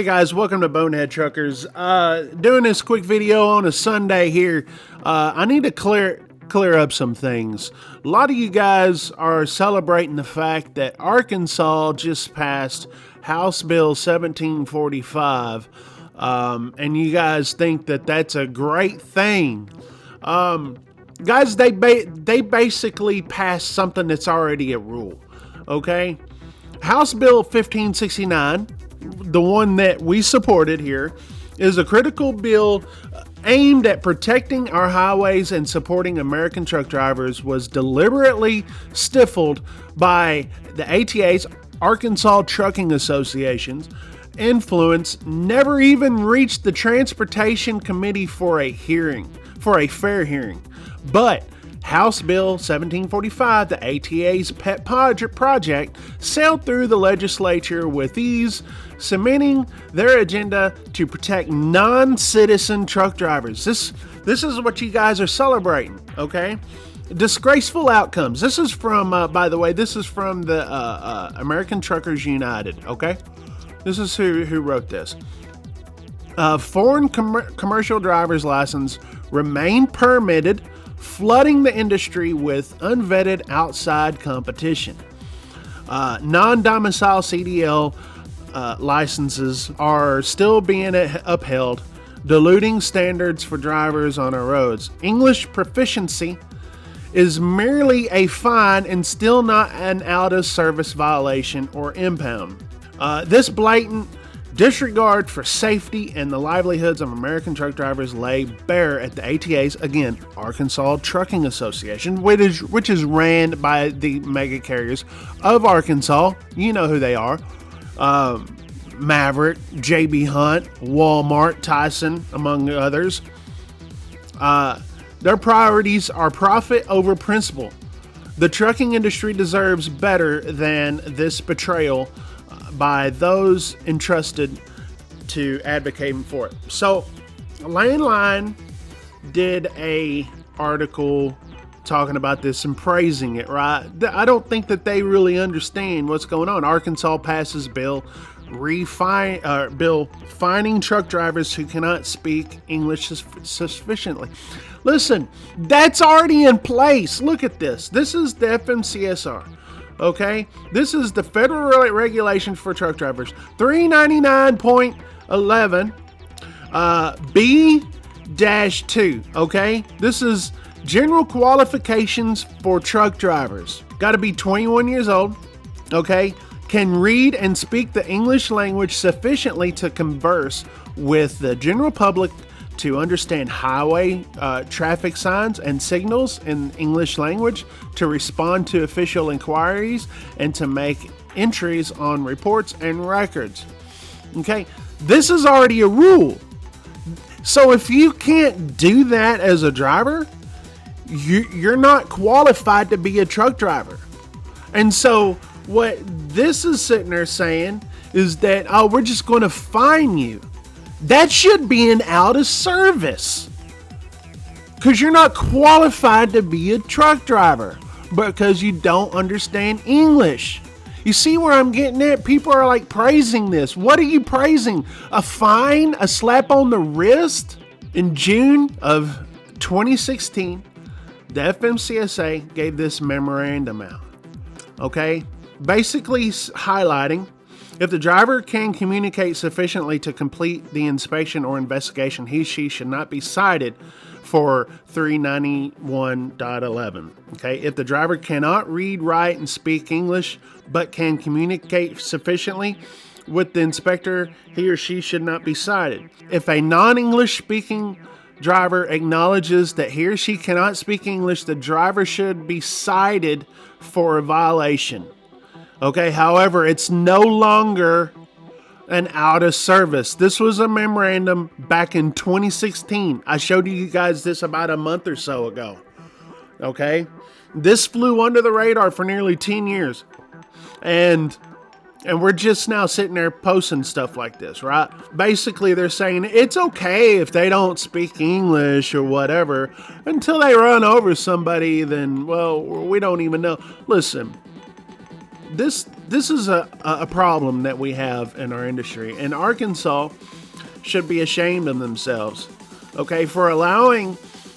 Hey guys, welcome to Bonehead Truckers. Doing this quick video on a Sunday here. I need to clear up some things. A lot of you guys are celebrating the fact that Arkansas just passed House Bill 1745, and you guys think that that's a great thing. Guys, they basically passed something that's already a rule. Okay, House Bill 1569. The one that we supported here is a critical bill aimed at protecting our highways and supporting American truck drivers, was deliberately stifled by the ATA's Arkansas Trucking Association's influence, never even reached the Transportation Committee for a fair hearing. But House Bill 1745, the ATA's pet project, sailed through the legislature with ease, cementing their agenda to protect non-citizen truck drivers. This is what you guys are celebrating, okay? Disgraceful outcomes. This is from, by the way, this is from the American Truckers United, okay? This is who wrote this. Foreign commercial driver's license remain permitted, flooding the industry with unvetted outside competition. Non-domicile CDL licenses are still being upheld, diluting standards for drivers on our roads. English proficiency is merely a fine and still not an out-of-service violation or impound. This blatant disregard for safety and the livelihoods of American truck drivers lay bare at the ATA's, again, Arkansas Trucking Association, which is ran by the mega carriers of Arkansas. You know who they are. Maverick, JB Hunt, Walmart, Tyson, among others. Their priorities are profit over principle. The trucking industry deserves better than this betrayal by those entrusted to advocating for it. So, Landline did a article talking about this and praising it, right? I don't think that they really understand what's going on. Arkansas passes bill fining truck drivers who cannot speak English sufficiently. Listen, that's already in place. Look at this. This is the FMCSR. Okay, this is the federal regulation for truck drivers, 399.11 B-2. Okay, this is general qualifications for truck drivers. Got to be 21 years old. Okay, can read and speak the English language sufficiently to converse with the general public, to understand highway traffic signs and signals in English language, to respond to official inquiries, and to make entries on reports and records. Okay, this is already a rule. So if you can't do that as a driver, you're not qualified to be a truck driver. And so what this is sitting there saying is that, oh, we're just going to fine you. That should be an out of service, because you're not qualified to be a truck driver because you don't understand English. You see where I'm getting at? People are like praising this. What are you praising? A fine? A slap on the wrist? In June of 2016, the FMCSA gave this memorandum out. Okay? Basically highlighting, if the driver can communicate sufficiently to complete the inspection or investigation, she should not be cited for 391.11. Okay, if the driver cannot read, write, and speak English, but can communicate sufficiently with the inspector, he or she should not be cited. If a non-English speaking driver acknowledges that he or she cannot speak English, the driver should be cited for a violation. Okay, however, it's no longer an out of service. This was a memorandum back in 2016. I showed you guys this about a month or so ago. Okay, this flew under the radar for nearly 10 years. And we're just now sitting there posting stuff like this, right? Basically, they're saying it's okay if they don't speak English or whatever until they run over somebody, then, well, we don't even know. Listen, this is a problem that we have in our industry, and Arkansas should be ashamed of themselves, okay, for allowing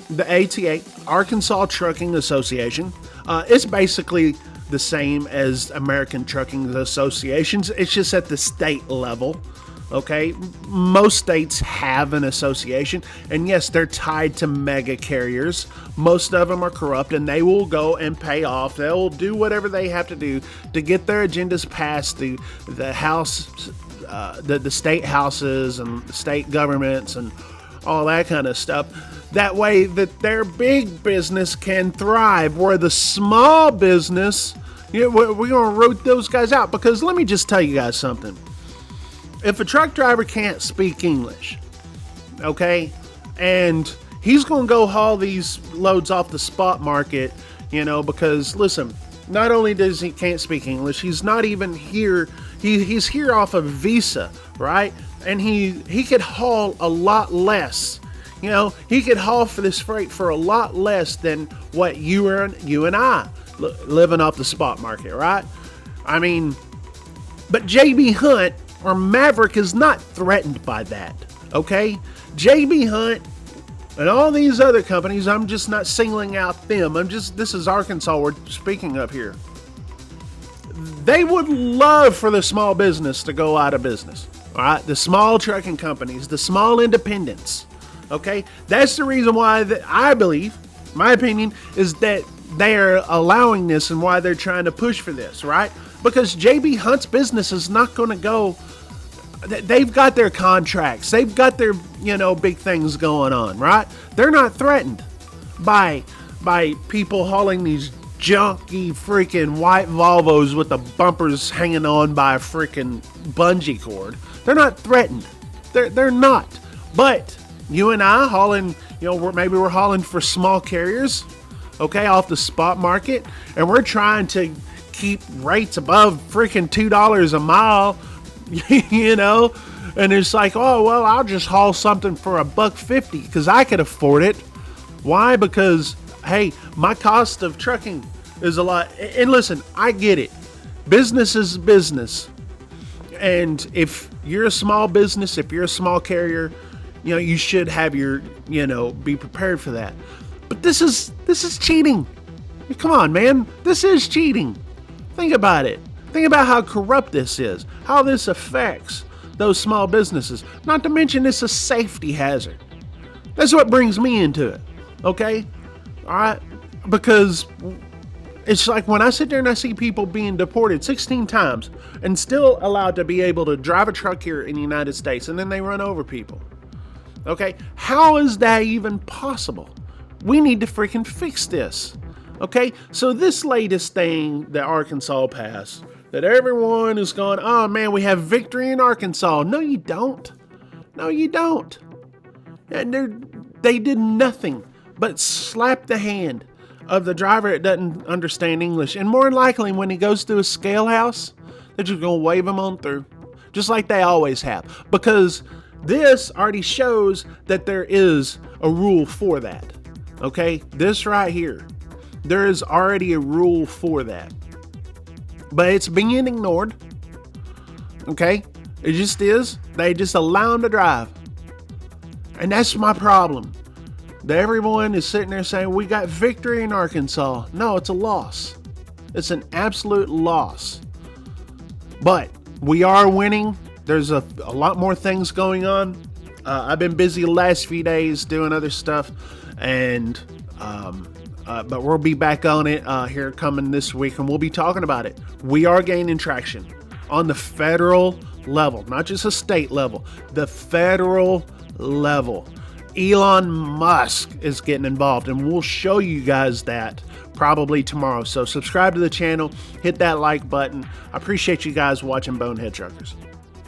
the ATA, Arkansas Trucking Association. It's basically the same as American Trucking Associations. It's just at the state level. Okay, most states have an association, and yes, they're tied to mega carriers. Most of them are corrupt, and they will go and pay off. They'll do whatever they have to do to get their agendas past the house, the state houses and state governments and all that kind of stuff. That way that their big business can thrive, where the small business, we're going to root those guys out. Because let me just tell you guys something. If a truck driver can't speak English, okay, and he's going to go haul these loads off the spot market, because listen, not only does he can't speak English, he's not even here. He's here off of visa, right? And he could haul a lot less. He could haul for this freight for a lot less than what you and I living off the spot market, right? I mean, but JB Hunt or Maverick is not threatened by that, okay? JB Hunt and all these other companies, I'm just not singling out them. This is Arkansas we're speaking of here. They would love for the small business to go out of business, all right? The small trucking companies, the small independents, okay? That's the reason why I believe, my opinion, is that they are allowing this and why they're trying to push for this, right? Because JB Hunt's business is not going to go. They've got their contracts. They've got their, big things going on, right? They're not threatened by people hauling these junky freaking white Volvos with the bumpers hanging on by a freaking bungee cord. They're not threatened. They're not. But you and I hauling, maybe we're hauling for small carriers, okay, off the spot market, and we're trying to keep rates above freaking $2 a mile, and it's like, oh, well, I'll just haul something for $1.50 because I could afford it. Why? Because, hey, my cost of trucking is a lot. And listen, I get it. Business is business. And if you're a small business, if you're a small carrier, you should have your, be prepared for that. But this is cheating. Come on, man. This is cheating. Think about it. Think about how corrupt this is, how this affects those small businesses. Not to mention it's a safety hazard. That's what brings me into it, okay? All right? Because it's like when I sit there and I see people being deported 16 times and still allowed to be able to drive a truck here in the United States, and then they run over people. Okay? How is that even possible? We need to freaking fix this. Okay? So this latest thing that Arkansas passed, that everyone is going, oh man, we have victory in Arkansas. No, you don't. No, you don't. And they did nothing but slap the hand of the driver that doesn't understand English. And more than likely, when he goes through a scale house, they're just going to wave him on through. Just like they always have. Because this already shows that there is a rule for that. Okay? This right here. There is already a rule for that. But it's being ignored. Okay? It just is. They just allow him to drive. And that's my problem. That everyone is sitting there saying, we got victory in Arkansas. No, it's a loss. It's an absolute loss. But we are winning. There's a lot more things going on. I've been busy the last few days doing other stuff. And but we'll be back on it here coming this week, and we'll be talking about it. We are gaining traction on the federal level, not just a state level, the federal level. Elon Musk is getting involved, and we'll show you guys that probably tomorrow. So subscribe to the channel, hit that like button. I appreciate you guys watching Bonehead Truckers.